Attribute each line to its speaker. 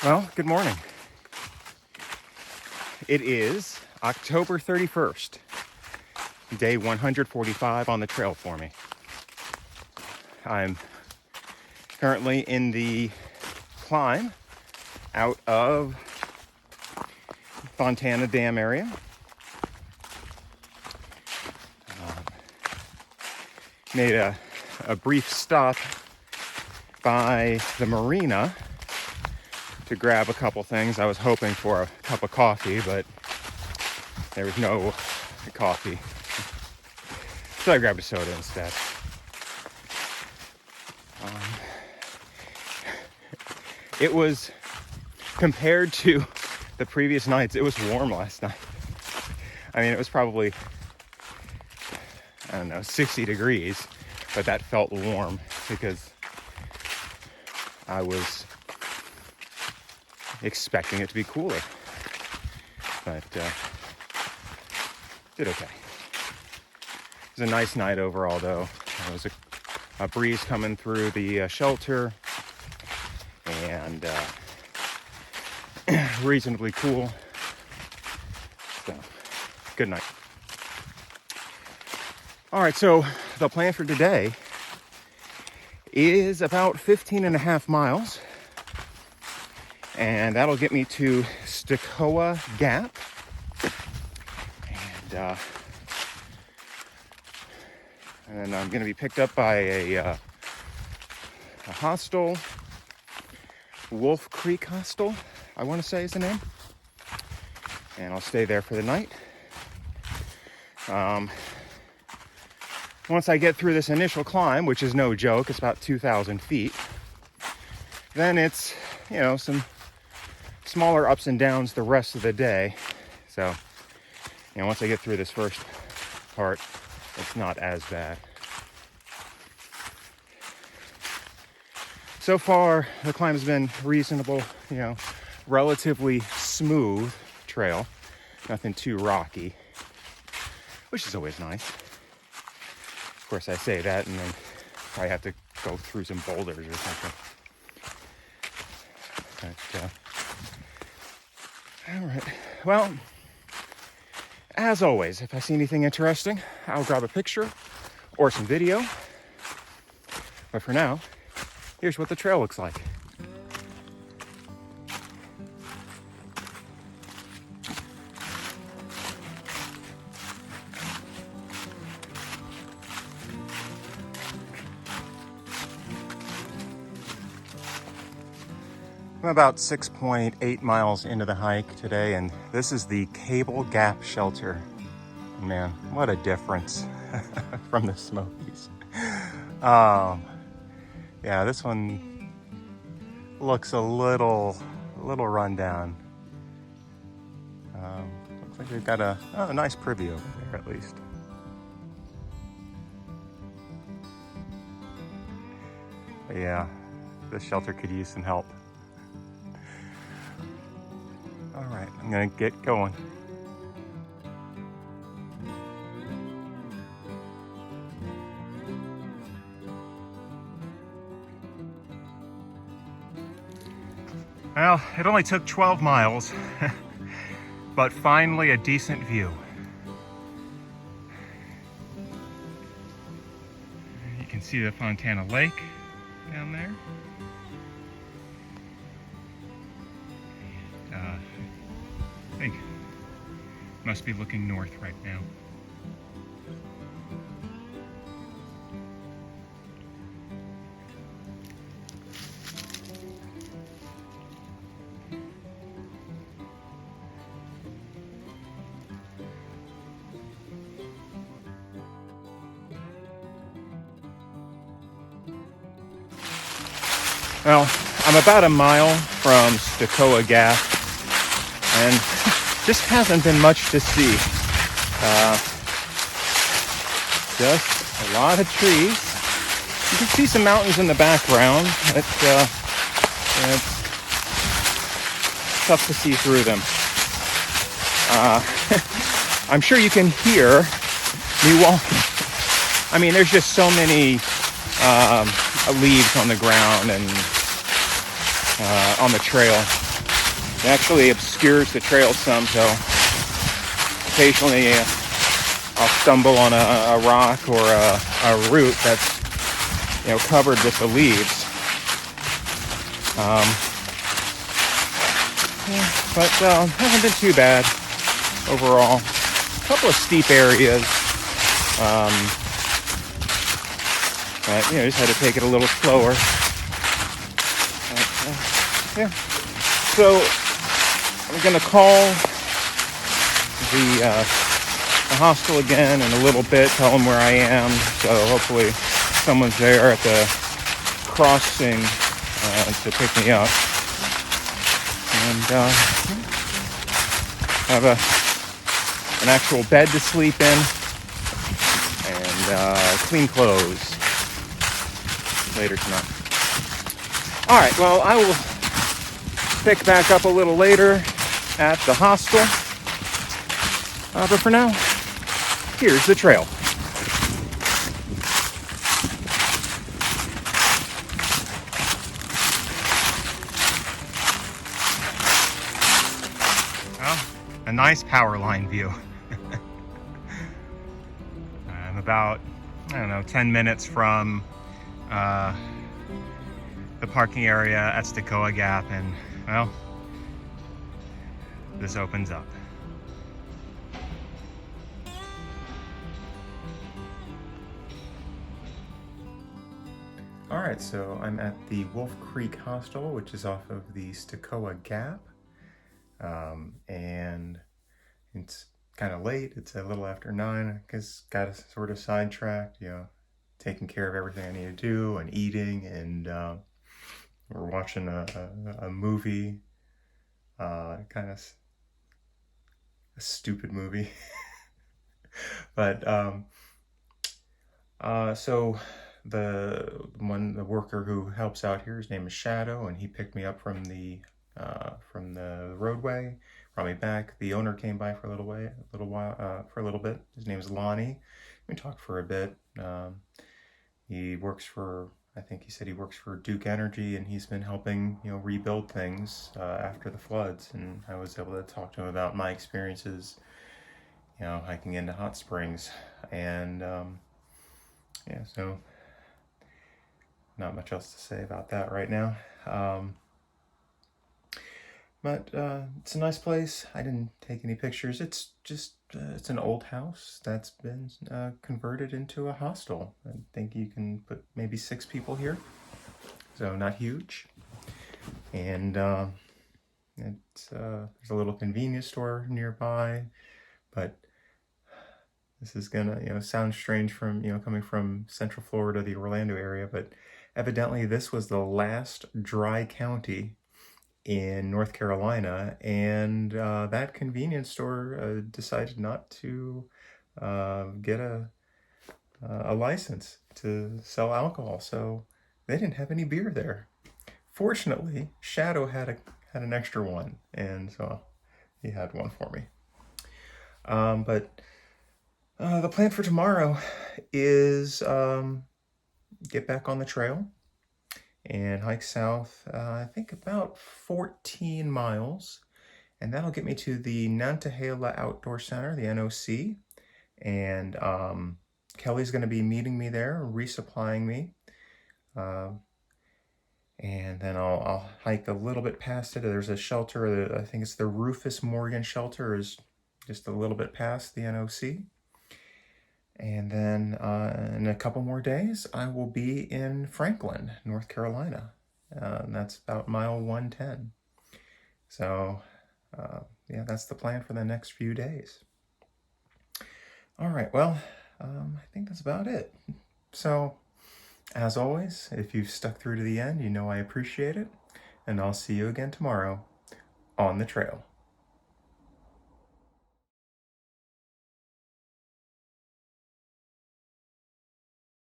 Speaker 1: Well, good morning. It is October 31st, day 145 on the trail for me. I'm currently in the climb out of Fontana Dam area. Made a brief stop by the marina to grab a couple things. I was hoping for a cup of coffee, but there was no coffee. So I grabbed a soda instead. It was, compared to the previous nights, it was warm last night. I mean, it was probably, 60 degrees, but that felt warm because I was expecting it to be cooler. But did okay. It was a nice night overall, though. There was a breeze coming through the shelter, and reasonably cool. So, good night. All right, so the plan for today is about 15 and a half miles, and that'll get me to Stecoah Gap. And I'm going to be picked up by a hostel, Wolf Creek Hostel, I want to say is the name. And I'll stay there for the night. Once I get through this initial climb, which is no joke, it's about 2,000 feet, then it's, some smaller ups and downs the rest of the day. So, once I get through this first part, it's not as bad. So far, the climb has been reasonable, relatively smooth trail, nothing too rocky, which is always nice. Of course, I say that, and then I have to go through some boulders or something. But, all right. Well, as always, if I see anything interesting, I'll grab a picture or some video. But for now, here's what the trail looks like. I'm about 6.8 miles into the hike today, and this is the Cable Gap Shelter. Man, what a difference from the Smokies. Yeah, this one looks a little run down. Looks like they've got a nice privy over there, at least. But yeah, this shelter could use some help. All right, I'm gonna get going. Well, it only took 12 miles, but finally a decent view. You can see the Fontana Lake down there. I think must be looking north right now. Well, I'm about a mile from Stecoah Gap, and just hasn't been much to see. Just a lot of trees. You can see some mountains in the background. It's tough to see through them. I'm sure you can hear me walking. I mean, there's just so many leaves on the ground and on the trail. It actually obscures the trail some, so occasionally I'll stumble on a rock or a root that's, you know, covered with the leaves. But hasn't been too bad overall. A couple of steep areas, but you know, just had to take it a little slower. But, yeah. So I'm gonna call the hostel again in a little bit, tell them where I am. So hopefully someone's there at the crossing to pick me up. And have an actual bed to sleep in and clean clothes later tonight. All right, well, I will pick back up a little later at the hostel. But for now, here's the trail. Well, a nice Powerline view. I'm about, 10 minutes from the parking area at Stecoah Gap, and well, this opens up. All right, so I'm at the Wolf Creek Hostel, which is off of the Stecoah Gap, and it's kind of late. It's a little after 9. I guess got sort of sidetracked, taking care of everything I need to do and eating, and we're watching a movie, kind of a stupid movie, but so the worker who helps out here, his name is Shadow, and he picked me up from the roadway, brought me back. The owner came by for a little bit. His name is Lonnie. We talked for a bit. He works for, I think he said he works for Duke Energy, and he's been helping, rebuild things after the floods. And I was able to talk to him about my experiences, hiking into hot springs. And yeah, so not much else to say about that right now. But it's a nice place. I didn't take any pictures. It's just, it's an old house that's been converted into a hostel. I think you can put maybe 6 people here, so not huge. And there's a little convenience store nearby, but this is gonna, sound strange from, coming from Central Florida, the Orlando area, but evidently this was the last dry county in North Carolina, and that convenience store decided not to get a license to sell alcohol, so they didn't have any beer there. Fortunately, Shadow had an extra one, and so he had one for me. But the plan for tomorrow is get back on the trail and hike south, I think about 14 miles, and that'll get me to the Nantahala Outdoor Center, the NOC, and Kelly's going to be meeting me there, resupplying me, and then I'll hike a little bit past it. There's a shelter, I think it's the Rufus Morgan shelter, is just a little bit past the NOC. And then in a couple more days, I will be in Franklin, North Carolina. And that's about mile 110. So, yeah, that's the plan for the next few days. All right, well, I think that's about it. So, as always, if you've stuck through to the end, I appreciate it. And I'll see you again tomorrow on the trail.